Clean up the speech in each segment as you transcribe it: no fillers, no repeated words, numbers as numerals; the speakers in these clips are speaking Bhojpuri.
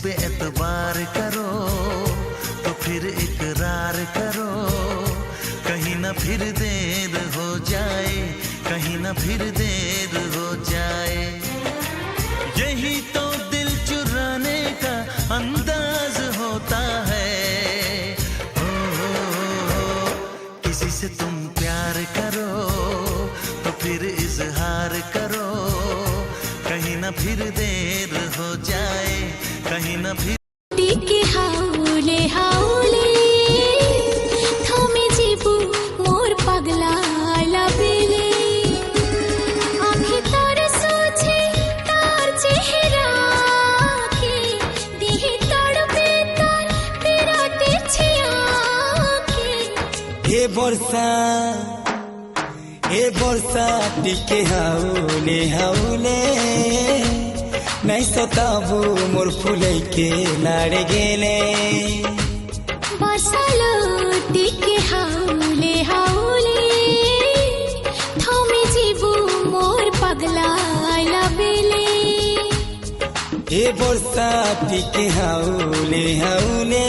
पे एतबार करो तो फिर इकरार करो, कहीं ना फिर देर हो जाए, कहीं ना फिर देर हो जाए। यही तो दिल चुराने का अंदाज होता है। किसी से तुम प्यार करो तो फिर इजहार करो, कहीं ना फिर देर हो जाए, कहीं ना फिर টিকে হাউলে হাউলে থামে জীবু মোর পাগলা লাবেলে আঁখি তার সোছে তার চেহারা কে দিহে তড়পে তার পিরাতে ছিয়া কে এ বর্ষা টিকে হাউলে হাউলে নাই সতাবু মোর ফুলাইকে লাড়ে গেলে। বর্ষালো টিকে হাউলে হাউলে থামে জীবু মোর পাগলা লাবেলে এ বর্ষা টিকে হাউলে হাউলে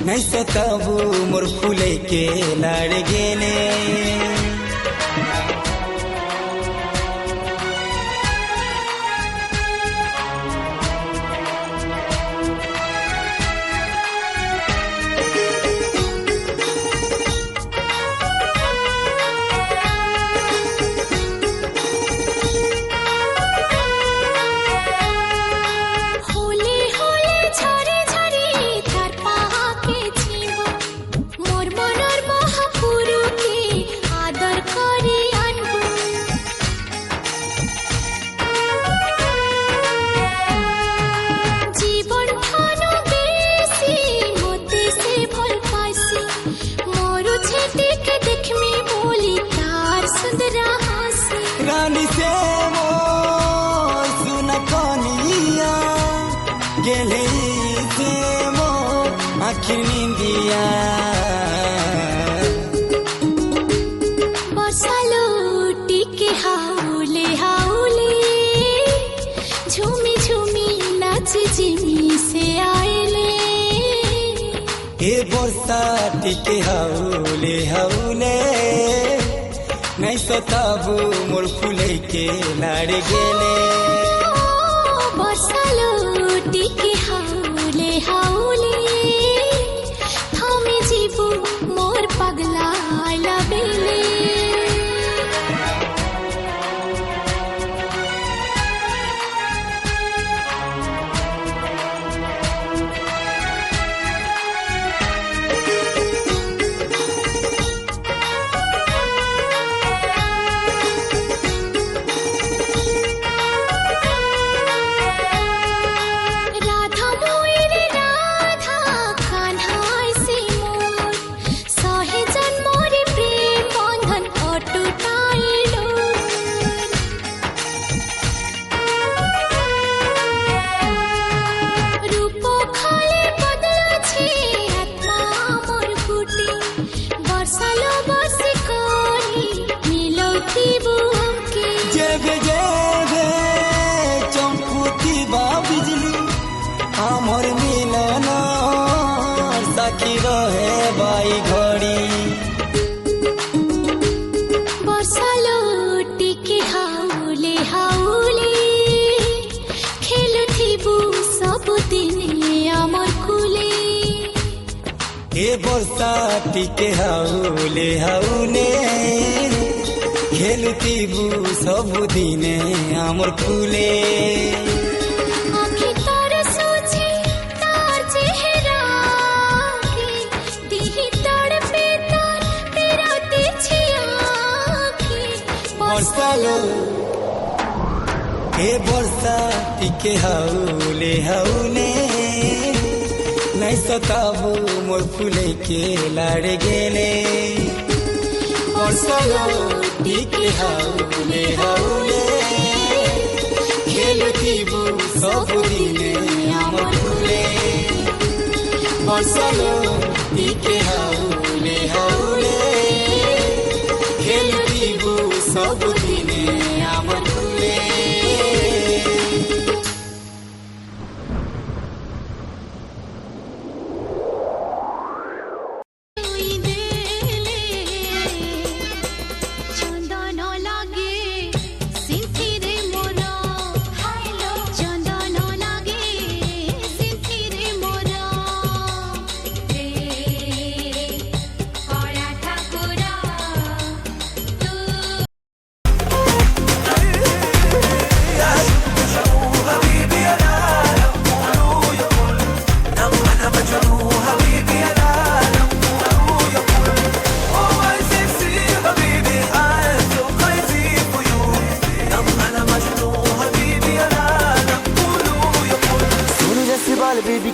নাই সতাবু মোর ফুলাইকে লাড়ে গেলে। रानी से मोर सुना कनिया गेले से मोर आखिर निंदिया। बर्षालो टिके हाउले हाउले झूमी झूमी नाच जिमी से आएले। ए बर्षा टिके हाउले हाउले নাই সতাবু মোর ফুলাইকে লাড়ে গেলে। বর্ষালো টিকে হাউলে হাউলে থামে জীবু মোর পাগলা লাবেলে। जेबे जेबे चमकुती बा बिजली आमर मिलन साखी रहे बाई घड़ी। बर्षालो टिके हाउले हाउले खेलुथिबु सबुदिने आमर कुले। ए बर्षा टिके हाउले हाउले খেলুতিবু সবুদিনে আমার ফুলে। আঁখি তার সোছে তার চেহারা কে দিহি তড়পে তার পিরাতে ছিয়া কে। বর্ষালো এ বর্ষা টিকে হাউলে হাউলে নাই সতাবু মোর ফুলাইকে লাড়ে গেলে। বর্ষালো টিকে হাউলে হাউলে খেলুতিবু সবুদিনে আমার ফুলে। বর্ষালো টিকে হাউলে হাউলে খেলুতিবু সবুদিনে আমার ফুলে।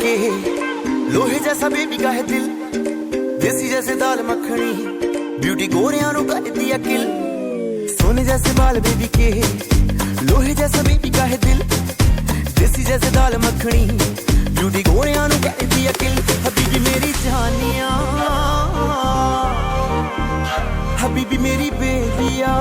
के लोहे जैसा बेबी का है दिल, देसी जैसे दाल मखनी, ब्यूटी गोरियां नु करदी अकिल। सोने जैसे बाल बेबी के, लोहे जैसा बेबी का है दिल, देसी जैसे दाल मखनी, ब्यूटी गोरियां नु करदी अकिल। हबीबी मेरी जानिया, हबीबी मेरी बेबिया,